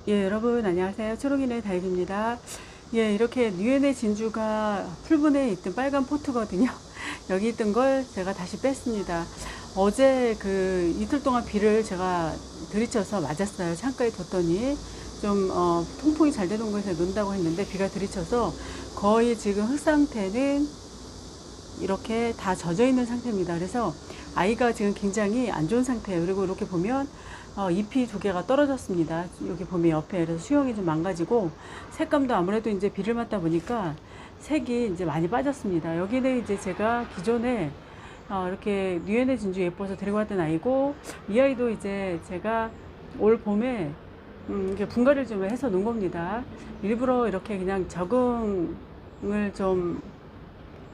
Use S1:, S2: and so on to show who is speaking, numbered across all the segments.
S1: 예, 여러분 안녕하세요. 초록이네 다육입니다. 예, 이렇게 뉴엔의 진주가 풀분에 있던 빨간 포트거든요. 여기 있던 걸 제가 다시 뺐습니다. 어제 그 이틀 동안 비를 제가 들이쳐서 맞았어요. 창가에 뒀더니 좀 통풍이 잘 되는 곳에 놓는다고 했는데 비가 들이쳐서 거의 지금 흙 상태는 이렇게 다 젖어 있는 상태입니다. 그래서 아이가 지금 굉장히 안 좋은 상태예요. 그리고 이렇게 보면 잎이 두 개가 떨어졌습니다. 여기 보면 옆에. 그래서 수영이 좀 망가지고 색감도 아무래도 이제 비를 맞다 보니까 색이 이제 많이 빠졌습니다. 여기는 이제 제가 기존에 이렇게 뉴엔의 진주 예뻐서 데리고 왔던 아이고, 이 아이도 이제 제가 올 봄에 이렇게 분갈이를 좀 해서 놓은 겁니다. 일부러 이렇게 그냥 적응을 좀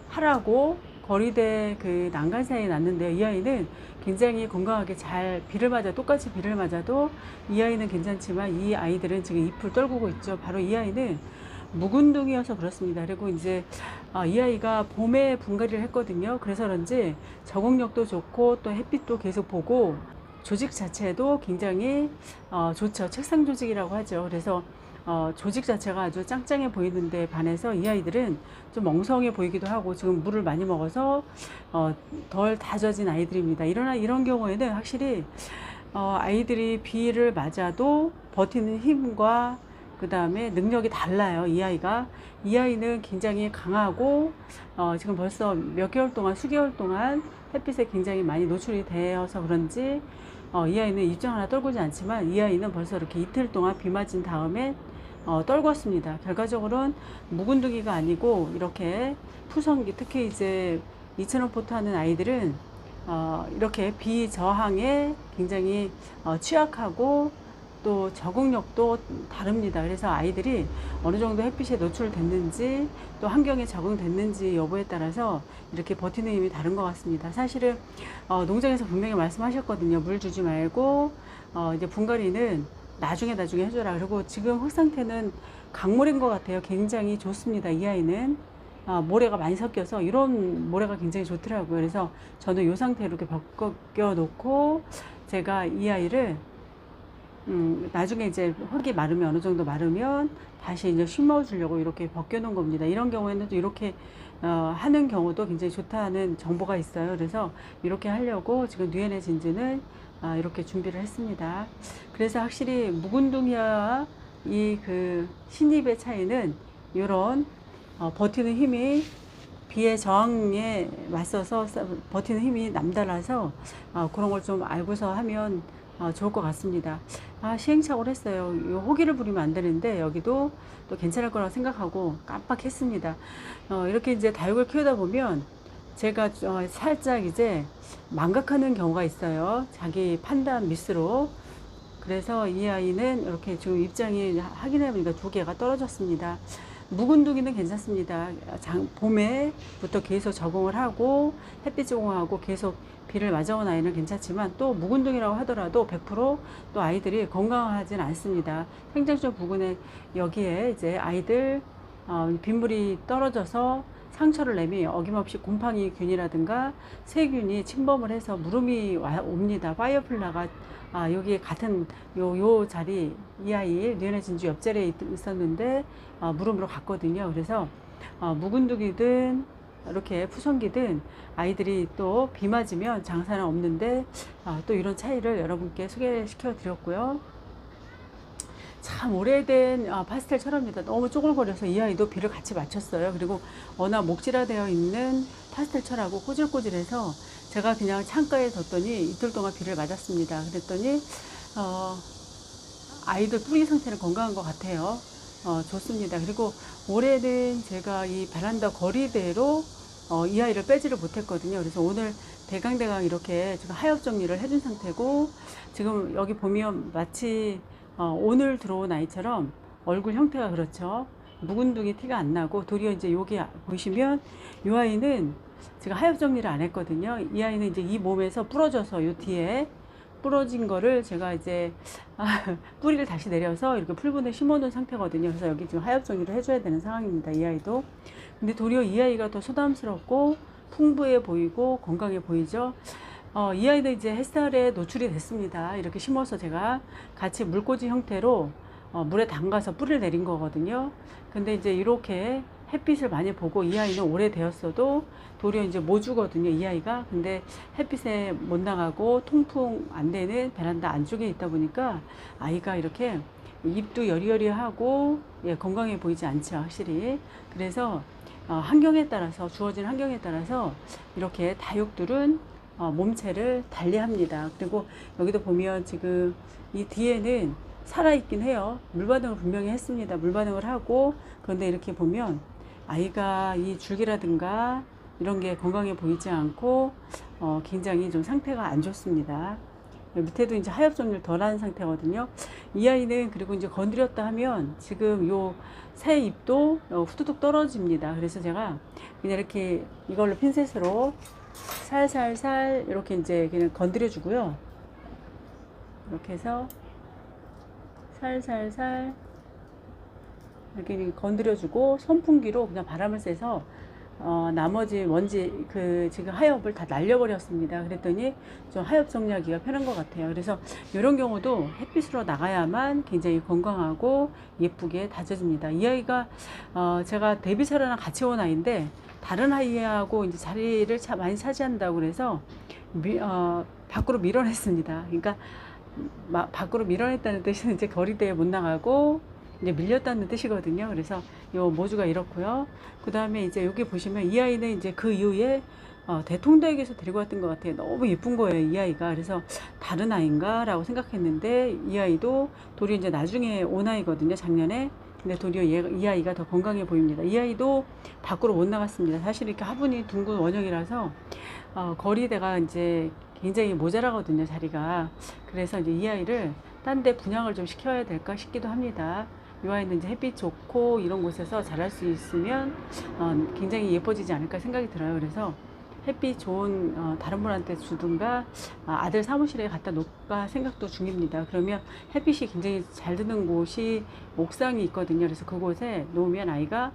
S1: 하라고 거리대 그 난간 사이에 놨는데요. 이 아이는 굉장히 건강하게 잘 비를 맞아 똑같이 비를 맞아도 이 아이는 괜찮지만 이 아이들은 지금 잎을 떨구고 있죠. 바로 이 아이는 묵은둥이어서 그렇습니다. 그리고 이제 이 아이가 봄에 분갈이를 했거든요. 그래서 그런지 적응력도 좋고 또 햇빛도 계속 보고 조직 자체도 굉장히 좋죠. 책상 조직이라고 하죠. 그래서 조직 자체가 아주 짱짱해 보이는데 반해서 이 아이들은 좀 멍성해 보이기도 하고 지금 물을 많이 먹어서 덜 다져진 아이들입니다. 이런 경우에는 확실히 아이들이 비를 맞아도 버티는 힘과 그 다음에 능력이 달라요. 이 아이는 굉장히 강하고 지금 벌써 몇 개월 동안 수개월 동안 햇빛에 굉장히 많이 노출이 되어서 그런지 이 아이는 입장 하나 떨구지 않지만 이 아이는 벌써 이렇게 이틀 동안 비 맞은 다음에 떨궜습니다. 결과적으로는 묵은둥이가 아니고 이렇게 푸성기, 특히 이제 2,000원 포트 하는 아이들은 이렇게 비저항에 굉장히 취약하고 또 적응력도 다릅니다. 그래서 아이들이 어느 정도 햇빛에 노출됐는지 또 환경에 적응됐는지 여부에 따라서 이렇게 버티는 힘이 다른 것 같습니다. 사실은 농장에서 분명히 말씀하셨거든요. 물 주지 말고 이제 분갈이는 나중에 해줘라. 그리고 지금 흙 상태는 강물인 것 같아요. 굉장히 좋습니다. 이 아이는 모래가 많이 섞여서 이런 모래가 굉장히 좋더라고요. 그래서 저는 이 상태로 이렇게 벗겨 놓고 제가 이 아이를 나중에 이제 흙이 마르면 어느 정도 마르면 다시 이제 심어 주려고 이렇게 벗겨 놓은 겁니다. 이런 경우에는 또 이렇게 하는 경우도 굉장히 좋다는 정보가 있어요. 그래서 이렇게 하려고 지금 뉴엔의 진주는 이렇게 준비를 했습니다. 그래서 확실히 묵은둥이와 이 그 신잎의 차이는 이런 버티는 힘이 비의 저항에 맞서서 버티는 힘이 남달라서 그런 걸 좀 알고서 하면 좋을 것 같습니다. 시행착오를 했어요. 이 호기를 부리면 안 되는데 여기도 또 괜찮을 거라고 생각하고 깜빡했습니다. 이렇게 이제 다육을 키우다 보면 제가 살짝 이제 망각하는 경우가 있어요. 자기 판단 미스로. 그래서 이 아이는 이렇게 지금 입장이 확인해 보니까 두 개가 떨어졌습니다. 묵은둥이는 괜찮습니다. 봄에부터 계속 적응을 하고 햇빛 적응하고 계속 비를 맞아온 아이는 괜찮지만 또 묵은둥이라고 하더라도 100%또 아이들이 건강하진 않습니다. 행장점 부근에 여기에 이제 아이들 빗물이 떨어져서 상처를 내면 어김없이 곰팡이 균이라든가 세균이 침범을 해서 물음이 옵니다. 파이어플라가 여기에 같은 요 자리 이 아이 뉴엔의 진주 옆자리에 있었는데 물음으로 갔거든요. 그래서 묵은둥이든 이렇게 푸성기든 아이들이 또 비 맞으면 장사는 없는데 또 이런 차이를 여러분께 소개시켜 드렸고요. 참 오래된 파스텔 철화입니다. 너무 쪼글거려서 이 아이도 비를 같이 맞췄어요. 그리고 워낙 목질화되어 있는 파스텔 철하고 꼬질꼬질해서 제가 그냥 창가에 뒀더니 이틀 동안 비를 맞았습니다. 그랬더니 아이들 뿌리 상태는 건강한 것 같아요. 좋습니다. 그리고 올해는 제가 이 베란다 거리대로 이 아이를 빼지를 못했거든요. 그래서 오늘 대강대강 이렇게 지금 하엽 정리를 해준 상태고, 지금 여기 보면 마치 오늘 들어온 아이처럼 얼굴 형태가 그렇죠. 묵은둥이 티가 안 나고, 도리어 이제 여기 보시면 이 아이는 제가 하엽 정리를 안 했거든요. 이 아이는 이제 이 몸에서 부러져서 요 뒤에 부러진 거를 제가 이제 뿌리를 다시 내려서 이렇게 풀분에 심어 놓은 상태거든요. 그래서 여기 지금 하엽 정리를 해줘야 되는 상황입니다. 이 아이도. 근데 도리어 이 아이가 더 소담스럽고 풍부해 보이고 건강해 보이죠. 이 아이도 이제 햇살에 노출이 됐습니다. 이렇게 심어서 제가 같이 물꽂이 형태로 물에 담가서 뿌리를 내린 거거든요. 근데 이제 이렇게 햇빛을 많이 보고 이 아이는 오래되었어도 도리어 이제 모주거든요, 이 아이가. 근데 햇빛에 못 나가고 통풍 안 되는 베란다 안쪽에 있다 보니까 아이가 이렇게 잎도 여리여리하고 예, 건강해 보이지 않죠, 확실히. 그래서 환경에 따라서 주어진 환경에 따라서 이렇게 다육들은 몸체를 달리합니다. 그리고 여기도 보면 지금 이 뒤에는 살아있긴 해요. 물반응을 분명히 했습니다. 물반응을 하고 그런데 이렇게 보면 아이가 이 줄기라든가 이런 게 건강해 보이지 않고 굉장히 좀 상태가 안 좋습니다. 밑에도 이제 하엽 종류를 덜한 상태거든요. 이 아이는 그리고 이제 건드렸다 하면 지금 요 새 잎도 후두둑 떨어집니다. 그래서 제가 그냥 이렇게 이걸로 핀셋으로 살살살 이렇게 이제 그냥 건드려 주고요. 이렇게 해서 살살살 이렇게 건드려 주고 선풍기로 그냥 바람을 쐬서 나머지 먼지 지금 하엽을 다 날려버렸습니다. 그랬더니 좀 하엽 정리하기가 편한 것 같아요. 그래서 이런 경우도 햇빛으로 나가야만 굉장히 건강하고 예쁘게 다져집니다. 이 아이가 제가 데뷔차랑 같이 온 아이인데 다른 아이하고 이제 자리를 많이 차지한다고 그래서 밖으로 밀어냈습니다. 그러니까 밖으로 밀어냈다는 뜻은 이제 거리대에 못 나가고 이제 밀렸다는 뜻이거든요. 그래서 요 모주가 이렇고요. 그 다음에 이제 여기 보시면 이 아이는 이제 그 이후에 대통도에게서 데리고 왔던 것 같아요. 너무 예쁜 거예요, 이 아이가. 그래서 다른 아이인가 라고 생각했는데 이 아이도 도리어 이제 나중에 온 아이거든요, 작년에. 근데 도리어 이 아이가 더 건강해 보입니다. 이 아이도 밖으로 못 나갔습니다. 사실 이렇게 화분이 둥근 원형이라서 거리대가 이제 굉장히 모자라거든요, 자리가. 그래서 이제 이 아이를 딴 데 분양을 좀 시켜야 될까 싶기도 합니다. 이 아이는 이제 햇빛 좋고 이런 곳에서 자랄 수 있으면 굉장히 예뻐지지 않을까 생각이 들어요. 그래서 햇빛 좋은 다른 분한테 주든가 아들 사무실에 갖다 놓을까 생각도 중입니다. 그러면 햇빛이 굉장히 잘 드는 곳이 옥상이 있거든요. 그래서 그곳에 놓으면 아이가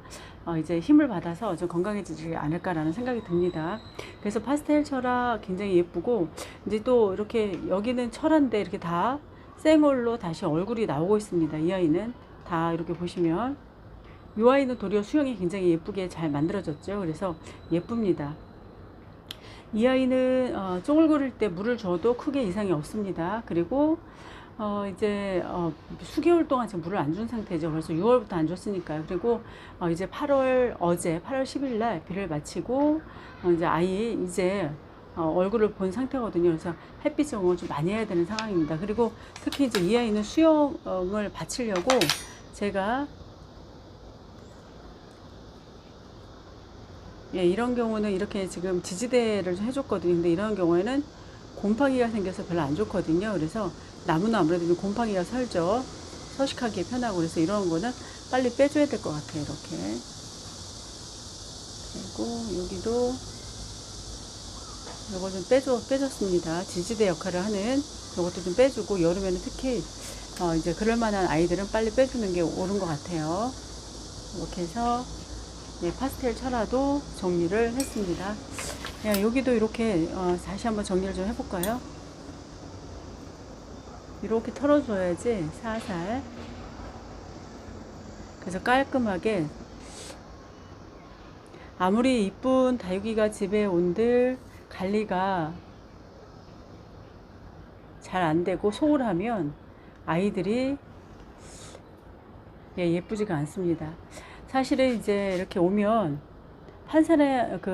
S1: 이제 힘을 받아서 좀 건강해지지 않을까라는 생각이 듭니다. 그래서 파스텔 철화 굉장히 예쁘고 이제 또 이렇게 여기는 철화인데 이렇게 다 생얼로 다시 얼굴이 나오고 있습니다. 이 아이는 다 이렇게 보시면 이 아이는 도리어 수영이 굉장히 예쁘게 잘 만들어졌죠. 그래서 예쁩니다. 이 아이는 쪼글거릴 때 물을 줘도 크게 이상이 없습니다. 그리고 이제 수개월 동안 지금 물을 안 준 상태죠. 그래서 6월부터 안 줬으니까요. 그리고 이제 어제 8월 10일 날 비를 마치고 이제 아이 이제 얼굴을 본 상태거든요. 그래서 햇빛 적응을 좀 많이 해야 되는 상황입니다. 그리고 특히 이제 이 아이는 수영을 바치려고 제가 예, 이런 경우는 이렇게 지금 지지대를 좀 해줬거든요. 근데 이런 경우에는 곰팡이가 생겨서 별로 안 좋거든요. 그래서 나무는 아무래도 곰팡이가 살죠. 서식하기에 편하고. 그래서 이런 거는 빨리 빼줘야 될 것 같아요. 이렇게. 그리고 여기도 이거 좀 빼줬습니다. 지지대 역할을 하는 이것도 좀 빼주고, 여름에는 특히 이제 그럴 만한 아이들은 빨리 빼주는 게 옳은 것 같아요. 이렇게 해서 예, 파스텔 철화도 정리를 했습니다. 예, 여기도 이렇게 다시 한번 정리를 좀 해볼까요? 이렇게 털어줘야지 살살. 그래서 깔끔하게. 아무리 이쁜 다육이가 집에 온들 관리가 잘 안되고 소홀하면 아이들이 예, 예쁘지가 않습니다. 사실은 이제 이렇게 오면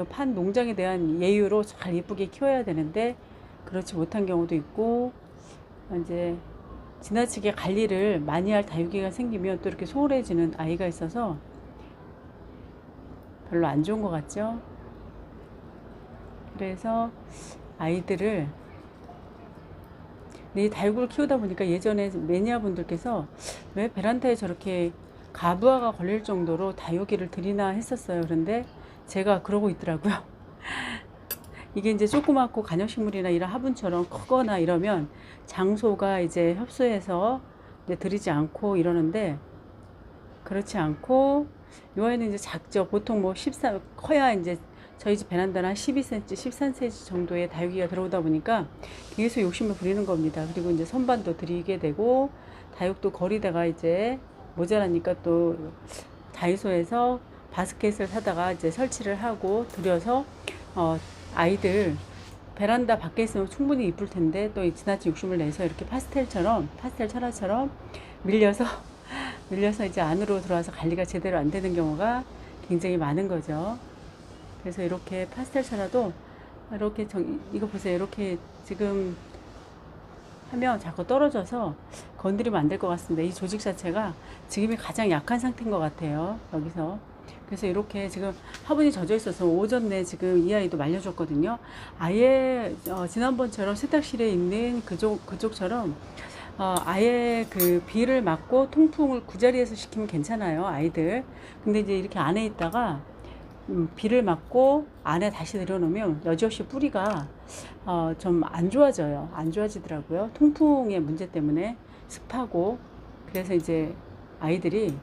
S1: 판 농장에 대한 예유로 잘 예쁘게 키워야 되는데 그렇지 못한 경우도 있고, 이제 지나치게 관리를 많이 할 다육이가 생기면 또 이렇게 소홀해지는 아이가 있어서 별로 안 좋은 것 같죠. 그래서 아이들을 이 다육을 키우다 보니까 예전에 매니아 분들께서 왜 베란다에 저렇게 가부화가 걸릴 정도로 다육이를 들이나 했었어요. 그런데 제가 그러고 있더라고요. 이게 이제 조그맣고 관엽식물이나 이런 화분처럼 크거나 이러면 장소가 이제 협소해서 이제 들이지 않고 이러는데, 그렇지 않고 이 아이는 이제 작죠. 보통 뭐 14 커야 이제 저희 집 베란다는 한 12cm, 13cm 정도의 다육이가 들어오다 보니까 계속 욕심을 부리는 겁니다. 그리고 이제 선반도 들이게 되고 다육도 거리다가 이제 모자라니까 또 다이소에서 바스켓을 사다가 이제 설치를 하고 들여서 아이들 베란다 밖에 있으면 충분히 이쁠 텐데 또 지나친 욕심을 내서 이렇게 파스텔 철화처럼 밀려서 이제 안으로 들어와서 관리가 제대로 안 되는 경우가 굉장히 많은 거죠. 그래서 이렇게 파스텔 철화도 이렇게 이거 보세요. 이렇게 지금 하면 자꾸 떨어져서 건드리면 안 될 것 같습니다. 이 조직 자체가 지금이 가장 약한 상태인 것 같아요. 여기서. 그래서 이렇게 지금 화분이 젖어 있어서 오전에 지금 이 아이도 말려줬거든요. 아예 지난번처럼 세탁실에 있는 그쪽처럼 아예 그 비를 맞고 통풍을 그 자리에서 시키면 괜찮아요, 아이들. 근데 이제 이렇게 안에 있다가 비를 맞고 안에 다시 들여놓으면 여지없이 뿌리가 좀 안 좋아져요. 안 좋아지더라고요. 통풍의 문제 때문에 습하고. 그래서 이제 아이들이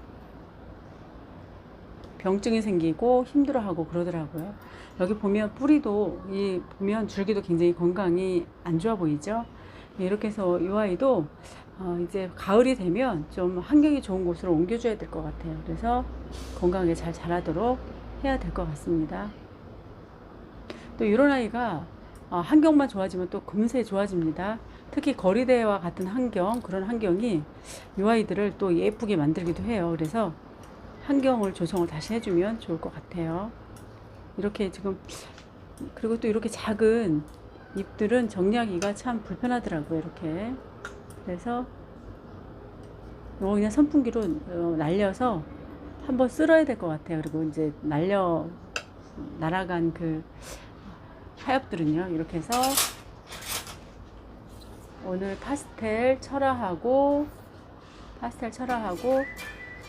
S1: 병증이 생기고 힘들어하고 그러더라고요. 여기 보면 뿌리도 보면 줄기도 굉장히 건강이 안 좋아 보이죠. 이렇게 해서 이 아이도 이제 가을이 되면 좀 환경이 좋은 곳으로 옮겨줘야 될 것 같아요. 그래서 건강하게 잘 자라도록 해야 될 것 같습니다. 또 이런 아이가 환경만 좋아지면 또 금세 좋아집니다. 특히 거리대와 같은 그런 환경이 이 아이들을 또 예쁘게 만들기도 해요. 그래서 환경을 조성을 다시 해주면 좋을 것 같아요. 이렇게 지금 그리고 또 이렇게 작은 잎들은 정리하기가 참 불편하더라고요. 이렇게. 그래서 이거 그냥 선풍기로 날려서 한번 쓸어야 될 것 같아요. 그리고 이제 날아간 그 하엽들은요. 이렇게 해서 오늘 파스텔 철화하고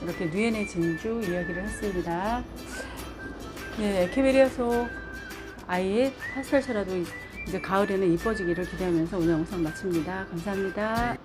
S1: 이렇게 누에네 진주 이야기를 했습니다. 네, 에케베리아소 아이의 파스텔 철화도 이제 가을에는 이뻐지기를 기대하면서 오늘 영상 마칩니다. 감사합니다.